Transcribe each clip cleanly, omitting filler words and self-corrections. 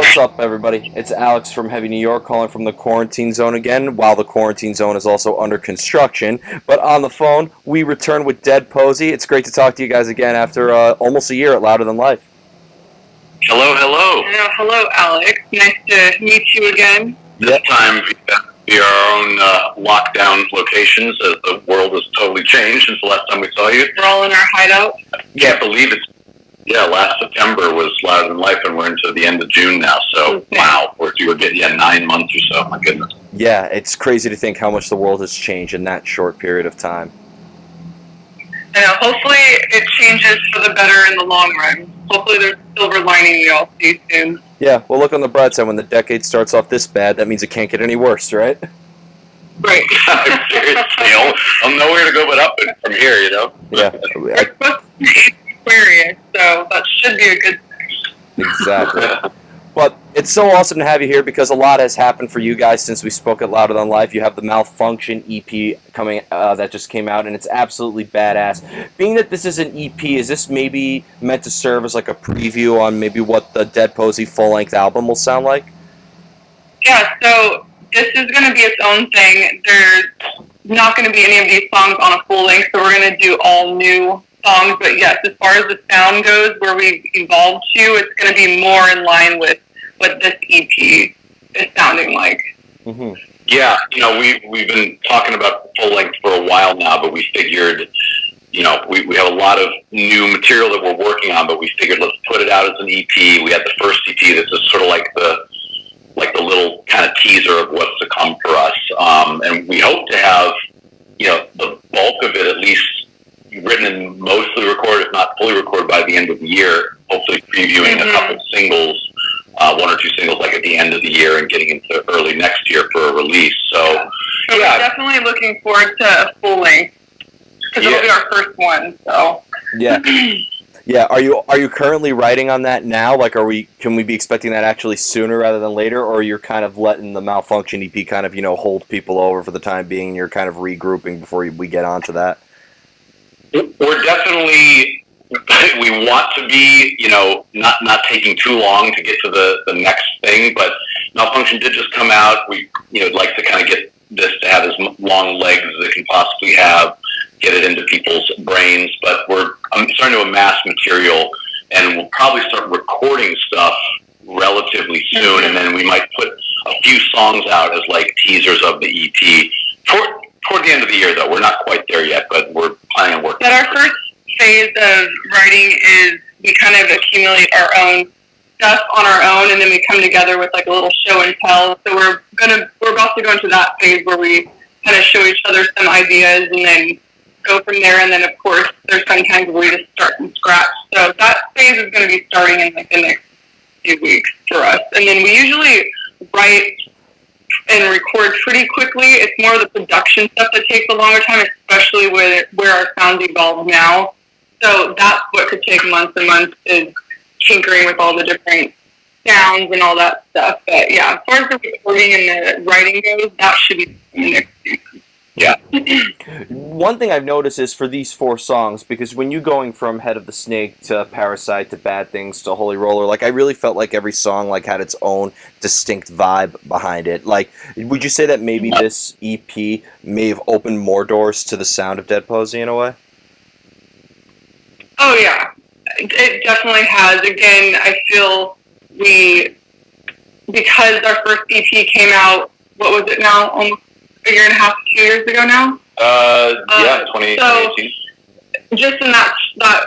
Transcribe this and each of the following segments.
What's up, everybody? It's Alex from Heavy New York calling from the quarantine zone again, while the quarantine zone is also under construction. But on the phone, we return with Dead Posey. It's great to talk to you guys again after almost a year at Louder Than Life. Hello, hello. Hello, Alex. Nice to meet you again. This time via our own lockdown locations, as the world has totally changed since the last time we saw you. We're all in our hideout. Can't believe it. Yeah, last September was Louder Than Life, and we're into the end of June now. So, okay. Wow, we're getting 9 months or so. My goodness. Yeah, it's crazy to think how much the world has changed in that short period of time. I know. Hopefully, it changes for the better in the long run. Hopefully, there's a silver lining we all see soon. Yeah, well, look on the bright side. When the decade starts off this bad, that means it can't get any worse, right? Right. Seriously, I'm nowhere to go but up from here, you know? Yeah. We're supposed to be Aquarius, so that should be a good thing. Exactly. But it's so awesome to have you here because a lot has happened for you guys since we spoke at Louder Than Life. You have the Malfunction EP coming that just came out, and it's absolutely badass. Being that this is an EP, is this maybe meant to serve as like a preview on maybe what the Dead Posey full-length album will sound like? Yeah, so this is going to be its own thing. There's not going to be any of these songs on a full length, so we're going to do all new songs. But yes, as far as the sound goes, where we've evolved to, it's going to be more in line with what this EP is sounding like. Mm-hmm. Yeah, you know, we've been talking about full length for a while now, but we figured, you know, we have a lot of new material that we're working on, but we figured let's put it out as an EP. We had the first EP. This is sort of like the little kind of teaser of what's to come for us. And we hope to have, you know, the bulk of it at least written and mostly recorded, if not fully recorded, by the end of the year. Hopefully previewing a couple singles, 1 or 2 singles, like at the end of the year, and getting into early next year for a release. So we're definitely looking forward to a full length because it'll be our first one. So yeah. Yeah, are you currently writing on that now? Like, can we be expecting that actually sooner rather than later, or you're kind of letting the Malfunction EP kind of, you know, hold people over for the time being, and you're kind of regrouping before we get onto that? We're definitely, we want to be, you know, not taking too long to get to the next thing, but Malfunction did just come out. We, you know, like to kind of get this to have as long legs as it can possibly have, get it into people's brains, but I'm starting to amass material, and we'll probably start recording stuff relatively soon, and then we might put a few songs out as like teasers of the EP. Toward the end of the year, though. We're not quite there yet, but we're planning on working. But our first phase of writing is we kind of accumulate our own stuff on our own, and then we come together with like a little show and tell. So we're about to go into that phase where we kind of show each other some ideas and then go from there. And then of course there's sometimes where we just start from scratch. So that phase is going to be starting in like the next few weeks for us. And then we usually write and record pretty quickly. It's more of the production stuff that takes a longer time, especially where our sounds evolve now. So that's what could take months and months, is tinkering with all the different sounds and all that stuff. But yeah, as far as the recording and the writing goes, that should be in the next few months. Yeah. One thing I've noticed is for these 4 songs, because when you going from Head of the Snake to Parasite to Bad Things to Holy Roller, like I really felt like every song like had its own distinct vibe behind it. Like, would you say that maybe this EP may have opened more doors to the sound of Dead Posey in a way? Oh yeah, it definitely has. Again, I feel because our first EP came out, what was it now, almost a year and a half, 2 years ago now? Yeah, 2018. So just in that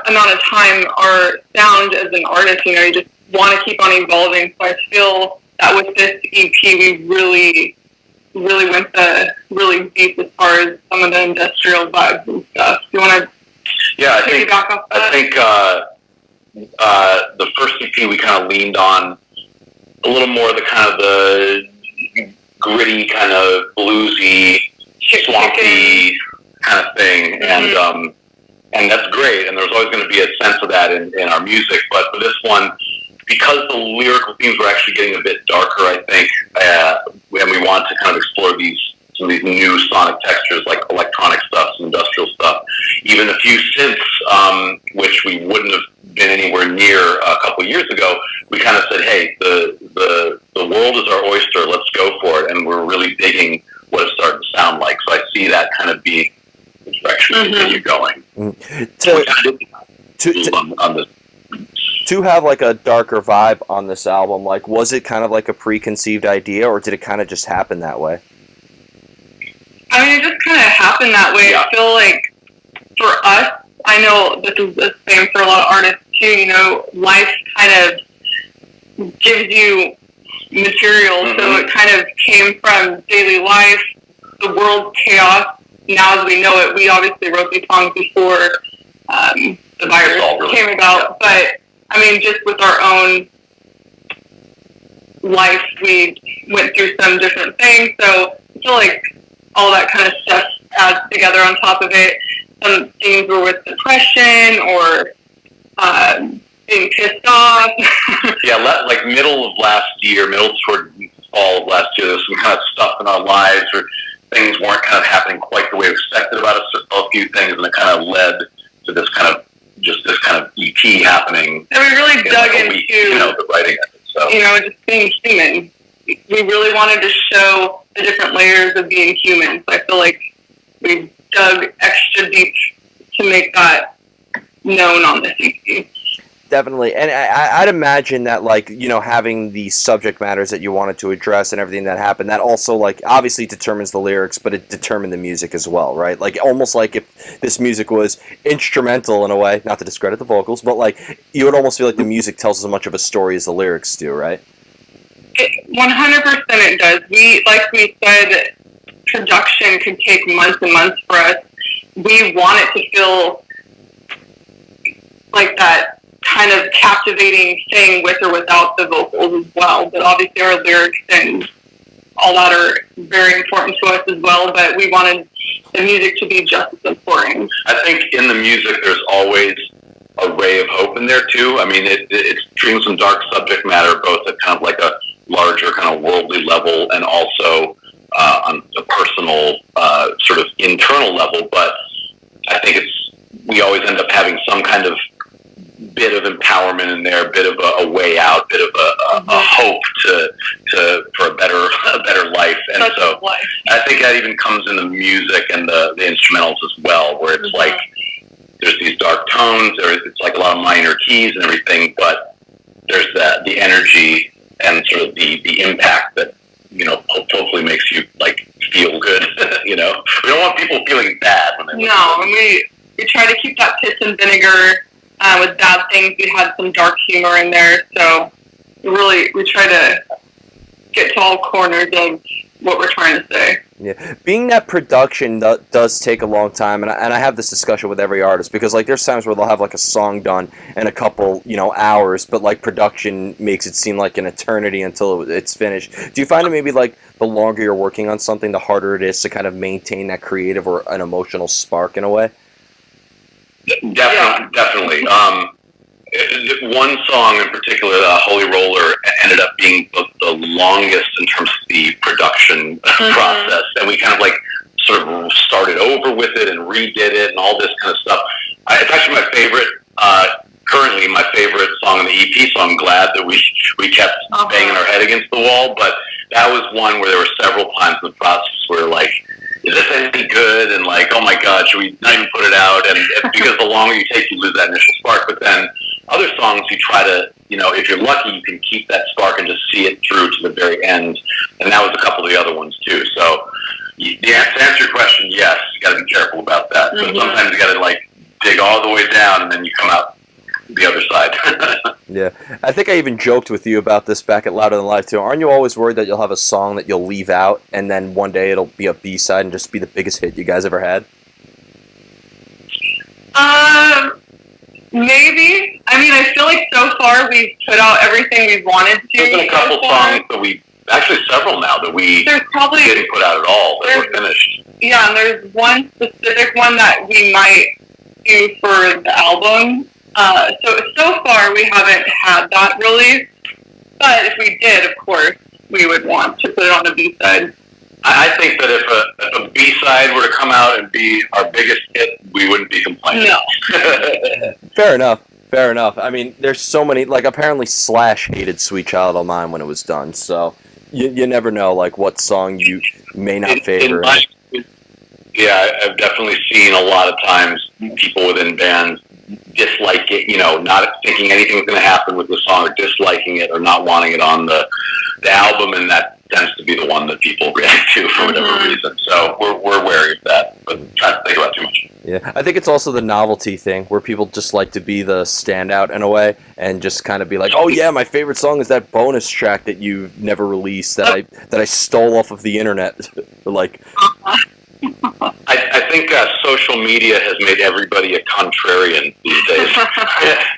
amount of time, our sound as an artist, you know, you just want to keep on evolving. So I feel that with this EP, we really went really deep as far as some of the industrial vibes and stuff. Do you want to piggyback off that? I think the first EP we kind of leaned on a little more of the kind of the gritty, kind of bluesy, swampy kind of thing, and that's great. And there's always going to be a sense of that in our music. But for this one, because the lyrical themes were actually getting a bit darker, I think, and we want to kind of explore some of these new sonic textures, like electronic stuff, some industrial stuff, even a few synths, which we wouldn't have been anywhere near a couple of years ago. We kind of said, hey, the the world is our oyster. Let's go for it, and we're really digging what it's starting to sound like. So I see that kind of being the direction we continue going. To have like a darker vibe on this album, like was it kind of like a preconceived idea, or did it kind of just happen that way? I mean, it just kind of happened that way. Yeah. I feel like for us, I know this is the same for a lot of artists too. You know, life kind of gives you material, so it kind of came from daily life, the world's chaos. Now as we know it, we obviously wrote these songs before the virus came about, but I mean, just with our own life, we went through some different things, so I feel like all that kind of stuff adds together on top of it. Some things were with depression or being pissed off. Yeah, like middle toward fall of last year, there was some kind of stuff in our lives where things weren't kind of happening quite the way we expected about a few things, and it kind of led to this kind of EP happening. And we really dug into the writing of it. So just being human. We really wanted to show the different layers of being human. So I feel like we dug extra deep to make that known on this EP. Definitely, and I'd imagine that, like, having the subject matters that you wanted to address and everything that happened, that also, like, obviously determines the lyrics, but it determined the music as well, right? Like, almost like if this music was instrumental in a way, not to discredit the vocals, but, like, you would almost feel like the music tells as much of a story as the lyrics do, right? 100% it does. Like we said, production could take months and months for us. We want it to feel like that kind of captivating thing with or without the vocals as well. But obviously our lyrics and all that are very important to us as well, but we wanted the music to be just as important. I think in the music there's always a ray of hope in there too. I mean, it's treating some dark subject matter, both at kind of like a larger kind of worldly level and also on a personal sort of internal level, but I think we always end up having some kind of bit of empowerment in there, a bit of a way out, bit of a hope for a better life. And so I think that even comes in the music and the instrumentals as well, where it's like there's these dark tones, it's like a lot of minor keys and everything, but there's the energy and sort of the impact that hopefully makes you like feel good. We don't want people feeling bad when they we try to keep that piss and vinegar. With bad things, we had some dark humor in there, so we try to get to all corners of what we're trying to say. Yeah, being that production does take a long time, and I have this discussion with every artist, because like there's times where they'll have like a song done in a couple hours, but like production makes it seem like an eternity until it's finished. Do you find that maybe like the longer you're working on something, the harder it is to kind of maintain that creative or an emotional spark in a way? Definitely. One song in particular, Holy Roller, ended up being the longest in terms of the production process, and we kind of like sort of started over with it and redid it and all this kind of stuff. It's actually my favorite, currently my favorite song on the EP, so I'm glad that we kept banging our head against the wall, but that was one where there were several times in the process where like, is this any good? And like, oh my God, should we not even put it out? And because the longer you take, you lose that initial spark. But then other songs, you try to, if you're lucky, you can keep that spark and just see it through to the very end. And that was a couple of the other ones too. So to answer your question, yes, you got to be careful about that. So sometimes you got to like dig all the way down and then you come out the other side. Yeah, I think I even joked with you about this back at Louder Than Life too. Aren't you always worried that you'll have a song that you'll leave out and then one day it'll be a B-side and just be the biggest hit you guys ever had? Maybe. I mean, I feel like so far we've put out everything we've wanted to. There's been a couple songs that actually several now that we didn't put out at all, that were finished. Yeah, and there's one specific one that we might do for the album. So far we haven't had that release, but if we did, of course, we would want to put it on the B-side. I think that if a B-side were to come out and be our biggest hit, we wouldn't be complaining. No. Fair enough. Fair enough. I mean, there's so many. Like, apparently, Slash hated "Sweet Child O' Mine" when it was done. So you never know, like, what song you may not favor. Yeah, I've definitely seen a lot of times people within bands dislike it, not thinking anything's going to happen with the song, or disliking it, or not wanting it on the album, and that tends to be the one that people react to for whatever reason. So we're wary of that, but try to think about too much. Yeah, I think it's also the novelty thing where people just like to be the standout in a way, and just kind of be like, "Oh yeah, my favorite song is that bonus track that you never released that I stole off of the internet." Like. I think social media has made everybody a contrarian these days.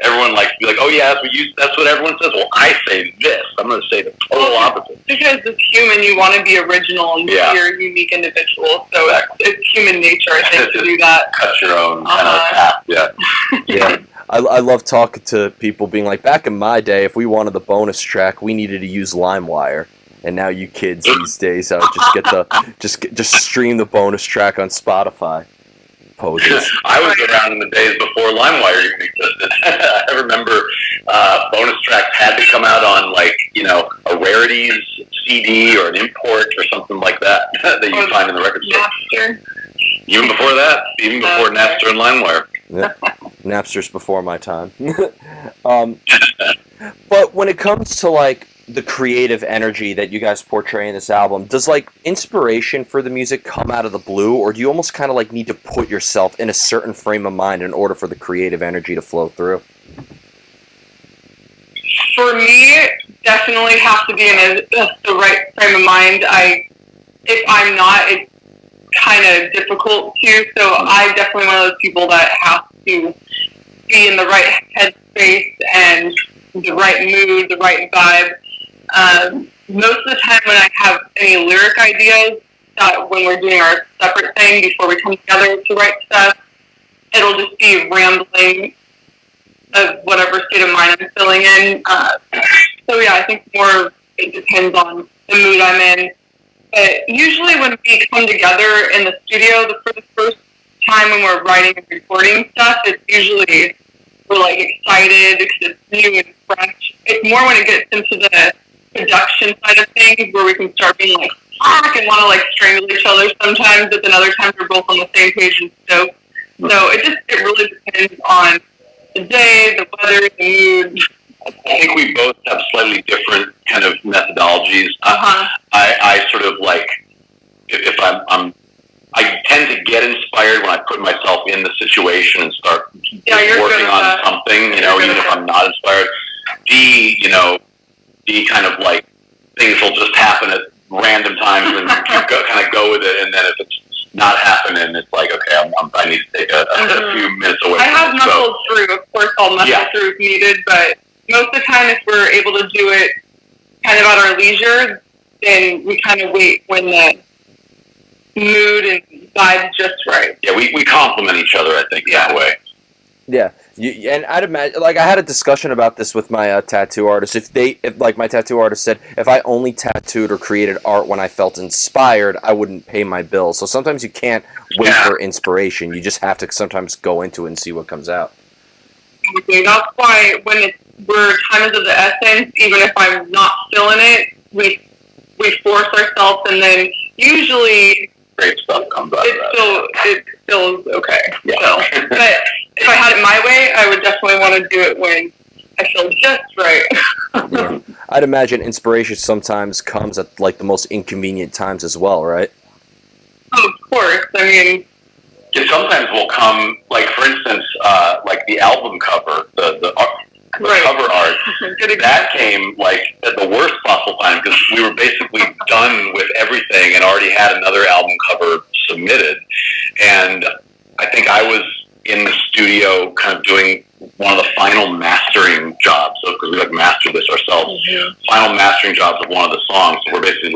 Everyone likes to be like, "Oh yeah, that's what everyone says." Well, I say this. I'm going to say the total opposite. Because as human, you want to be original and be your unique individual. So it's human nature, I think, to do that. Cut your own kind of path. Yeah. Yeah. I love talking to people being like, back in my day, if we wanted the bonus track, we needed to use LimeWire. And now you kids these days just get just stream the bonus track on Spotify. Poses. I was around in the days before LimeWire even existed. I remember bonus tracks had to come out on a rarities CD or an import or something like that that you find in the record store. Napster. Even before that, even before Napster and LimeWire. Yeah. Napster's before my time. But when it comes to the creative energy that you guys portray in this album, does inspiration for the music come out of the blue, or do you almost kind of need to put yourself in a certain frame of mind in order for the creative energy to flow through? For me, definitely have to be in the right frame of mind. If I'm not, it's kind of difficult to. So I'm definitely one of those people that have to be in the right headspace and the right mood, the right vibe. Most of the time when I have any lyric ideas, when we're doing our separate thing before we come together to write stuff, it'll just be rambling of whatever state of mind I'm feeling in. So yeah, I think more it depends on the mood I'm in. But usually when we come together in the studio for the first time when we're writing and recording stuff, it's usually we're excited because it's new and fresh. It's more when it gets into the production side of things where we can start being fuck and want to strangle each other sometimes, but then other times we're both on the same page and stoked. So it really depends on the day, the weather, the mood. I think we both have slightly different kind of methodologies. I sort of if I tend to get inspired when I put myself in the situation and start working on something, even if I'm not inspired. D kind of things will just happen at random times and you kind of go with it, and then if it's not happening, it's okay, I need to take a few minutes away. I have muscled through, of course, I'll muscle through if needed, but most of the time if we're able to do it kind of at our leisure, then we kind of wait when the mood and vibe's just right. Yeah, we complement each other, I think, that way. Yeah, and I'd imagine, I had a discussion about this with my tattoo artist. If my tattoo artist said, if I only tattooed or created art when I felt inspired, I wouldn't pay my bills. So sometimes you can't wait for inspiration. You just have to sometimes go into it and see what comes out. Okay, that's why when we're time is of the essence, even if I'm not feeling it, we force ourselves, and then usually great stuff comes out of that. It feels okay. Yeah. So, but if I had it my way, I would definitely want to do it when I feel just right. Yeah. I'd imagine inspiration sometimes comes at the most inconvenient times as well, right? Oh, of course. I mean, it sometimes will come, for instance, the album cover, the cover art, that came at the worst possible time because we were basically done with everything and already had another album cover submitted. And I think I was in the studio kind of doing one of the final mastering jobs, because we mastered this ourselves, final mastering jobs of one of the songs. So we're basically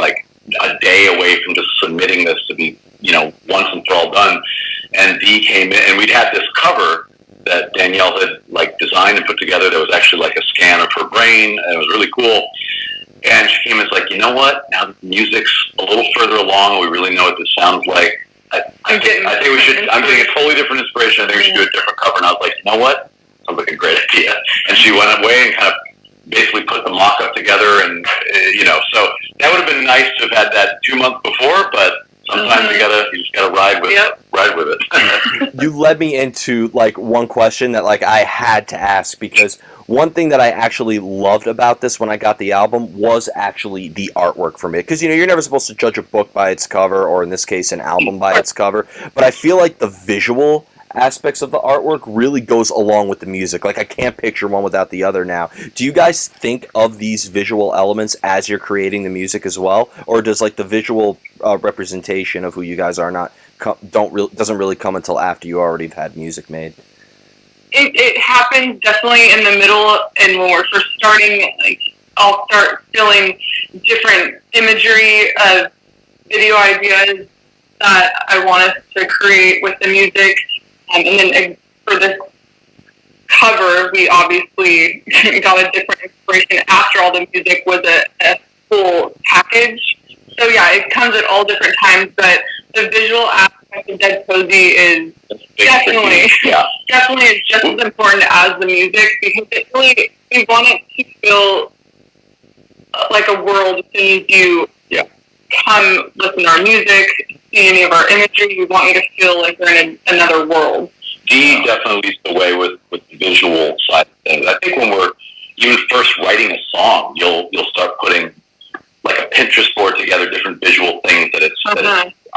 a day away from just submitting this to be, once and for all done. And Dee came in, and we'd had this cover that Danielle had designed and put together that was actually a scan of her brain, and it was really cool. And she came and was you know what? Now that the music's a little further along, and we really know what this sounds like. I think we should. I'm getting a totally different inspiration. I think we should do a different cover. And I was you know what? sounds like a great idea. And she went away and kind of basically put the mock-up together, and so that would have been nice to have had that 2 months before, but sometimes you just gotta ride with it. You led me into like one question that like I had to ask, because one thing that I actually loved about this when I got the album was actually the artwork from it. Because you're never supposed to judge a book by its cover, or in this case an album by its cover, but I feel like the visual aspects of the artwork really goes along with the music. Like, I can't picture one without the other now. Do you guys think of these visual elements as you're creating the music as well, or does like the visual representation of who you guys are doesn't really come until after you already have had music made? It happens definitely in the middle, and when we're first starting, like, I'll start feeling different imagery of video ideas that I want us to create with the music. And then for this cover, we obviously got a different inspiration after all the music was a full package. So yeah, it comes at all different times, but the visual aspect of Dead Posey is definitely is just as important as the music, because we want it to feel like a world as soon as you come listen to our music, see any of our imagery. We want you to feel like you're in another world. Dee definitely leads the way with the visual side of things. I think when we're even first writing a song, you'll start putting like a Pinterest board together, different visual things that it's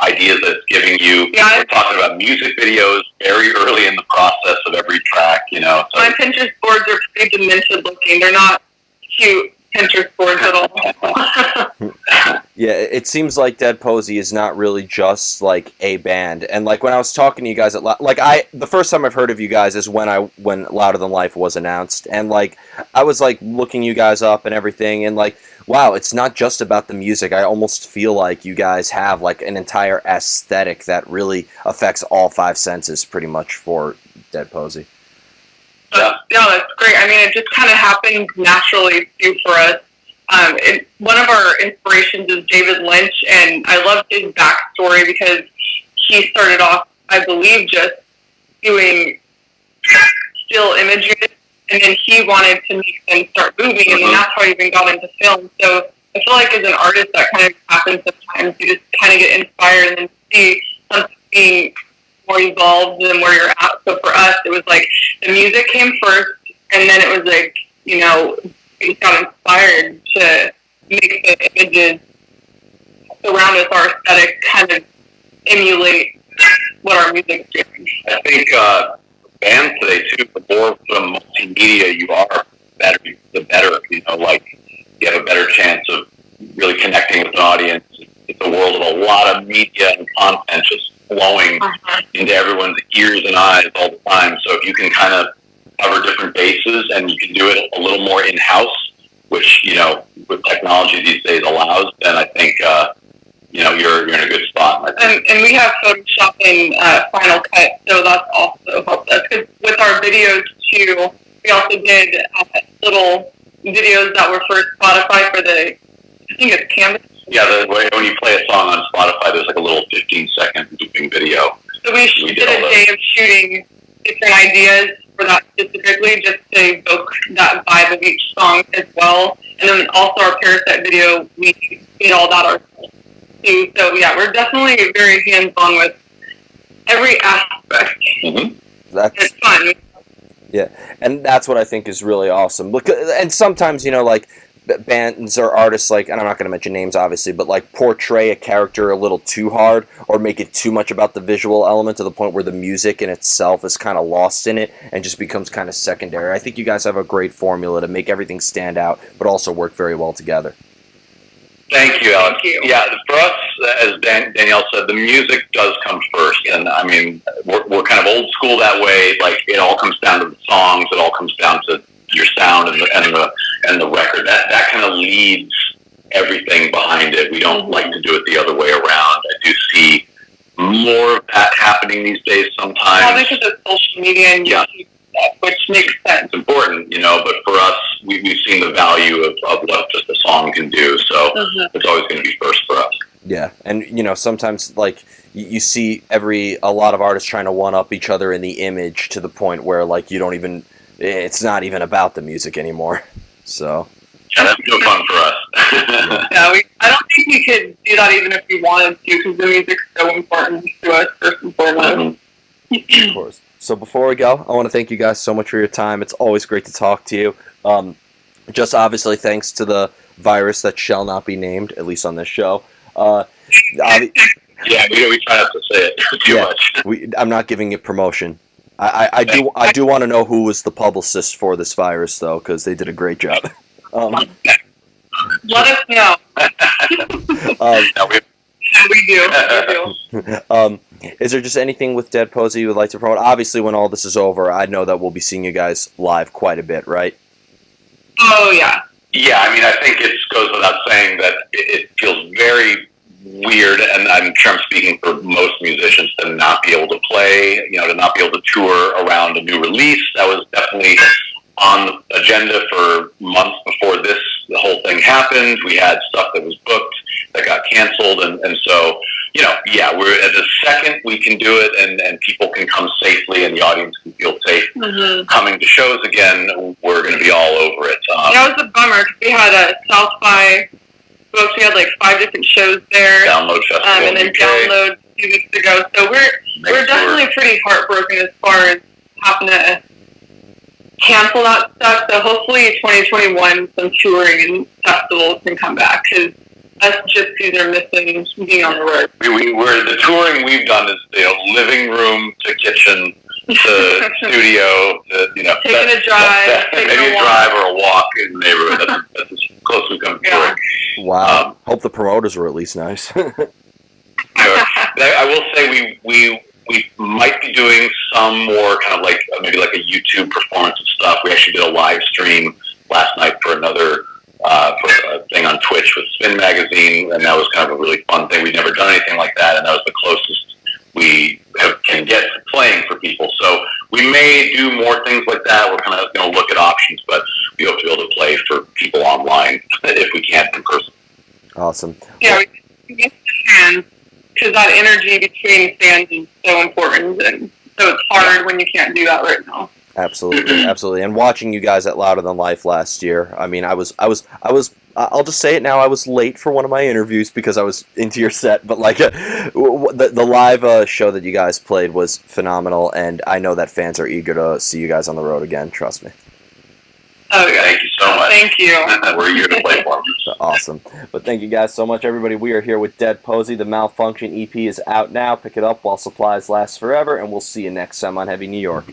ideas that it's giving you. Yeah, we're talking about music videos very early in the process of every track, So. My Pinterest boards are pretty demented looking. They're not cute Pinterest boards at all. Yeah, it seems like Dead Posey is not really just like a band. And like when I was talking to you guys the first time I've heard of you guys is when Louder Than Life was announced, and like I was like looking you guys up and everything, and like, wow, it's not just about the music. I almost feel like you guys have like an entire aesthetic that really affects all five senses pretty much for Dead Posey. Yeah, that's great. I mean, it just kind of happened naturally too for us. One of our inspirations is David Lynch, and I love his backstory because he started off, I believe, just doing still images, and then he wanted to make them start moving, and then that's how he even got into film. So I feel like as an artist, that kind of happens sometimes. You just kind of get inspired and then see something more evolved than where you're at. So for us, it was like the music came first, and then it was like, we got inspired to make the images around us, our aesthetic, kind of emulate what our music's doing. I think bands today too, the more multimedia you are, the better. Like you have a better chance of really connecting with an audience. It's a world of a lot of media and content just flowing into everyone's ears and eyes all the time. So if you can kind of cover different bases and you can do it a little more in-house, which, with technology these days allows, then I think, you're in a good spot. And we have Photoshop and Final Cut, so that's also helped us. Because with our videos, too, we also did little videos that were for Spotify for I think it's Canvas. Yeah, when you play a song on Spotify, there's like a little 15-second looping video. So we did a day of shooting different ideas for that specifically, just to evoke that vibe of each song as well. And then also our Parasite video, we did all that ourselves too. So yeah, we're definitely very hands-on with every aspect. It's fun. Yeah, and that's what I think is really awesome. And sometimes, like, bands or artists, like, and I'm not going to mention names obviously, but like portray a character a little too hard or make it too much about the visual element to the point where the music in itself is kind of lost in it and just becomes kind of secondary. I think you guys have a great formula to make everything stand out but also work very well together. Thank you, Alex. Yeah, for us, as Danielle said, the music does come first, and I mean, we're kind of old school that way. Like, it all comes down to the songs. It all comes down to your sound and the record. That kind of leads everything behind it. We don't like to do it the other way around. I do see more of that happening these days sometimes. Yeah, because of social media and YouTube, which makes sense. It's important, but for us, we've seen the value of what just a song can do, so it's always going to be first for us. Yeah, and sometimes like you see a lot of artists trying to one up each other in the image to the point where like you don't even it's not even about the music anymore. So Yeah, that's no fun for us. Yeah, I don't think we could do that even if we wanted to, because the music's so important to us first and foremost. of course. So before we go, I want to thank you guys so much for your time. It's always great to talk to you. Just obviously thanks to the virus that shall not be named, at least on this show. Yeah, we try not to say it too much. I'm not giving it promotion. I do want to know who was the publicist for this virus, though, because they did a great job. Let us know. No, We do. Is there just anything with Dead Posey you would like to promote? Obviously, when all this is over, I know that we'll be seeing you guys live quite a bit, right? Oh, yeah. Yeah, I mean, I think it goes without saying that it feels very weird, and I'm sure I'm speaking for most musicians, to not be able to play, to not be able to tour around a new release. That was definitely on the agenda for months before the whole thing happened. We had stuff that was booked that got canceled, and so, we're at the second we can do it and people can come safely and the audience can feel safe coming to shows again, we're going to be all over it. That was a bummer, because we had a South by books. We had like 5 different shows there. Download Festival and then UK. Download 2 weeks ago. So we're definitely pretty heartbroken as far as having to cancel that stuff. So hopefully 2021, some touring and festivals can come back, because us gypsies are missing being on the road. We're the touring we've done is living room to kitchen to studio to Taking a drive, maybe a drive or a walk in the neighborhood. That's as close as we come to touring. Wow. Hope the promoters were at least nice. I will say we might be doing some more kind of like maybe like a YouTube performance of stuff. We actually did a live stream last night for another for a thing on Twitch with Spin Magazine, and that was kind of a really fun thing. We'd never done anything like that, and that was the closest we can get to playing for people. So we may do more things like that. We're kind of going to look at options, but we hope to be able to play for people online if we can't in person. Awesome. Yeah, we miss the fans, because that energy between fans is so important, and so it's hard when you can't do that right now. Absolutely, absolutely. And watching you guys at Louder Than Life last year, I mean, I was. I'll just say it now. I was late for one of my interviews because I was into your set. But like, the live show that you guys played was phenomenal, and I know that fans are eager to see you guys on the road again. Trust me. Oh, yeah. Thank you so much. Thank you. We're here to play for them. Awesome. But thank you guys so much, everybody. We are here with Dead Posey. The Malfunction EP is out now. Pick it up while supplies last forever, and we'll see you next time on Heavy New York.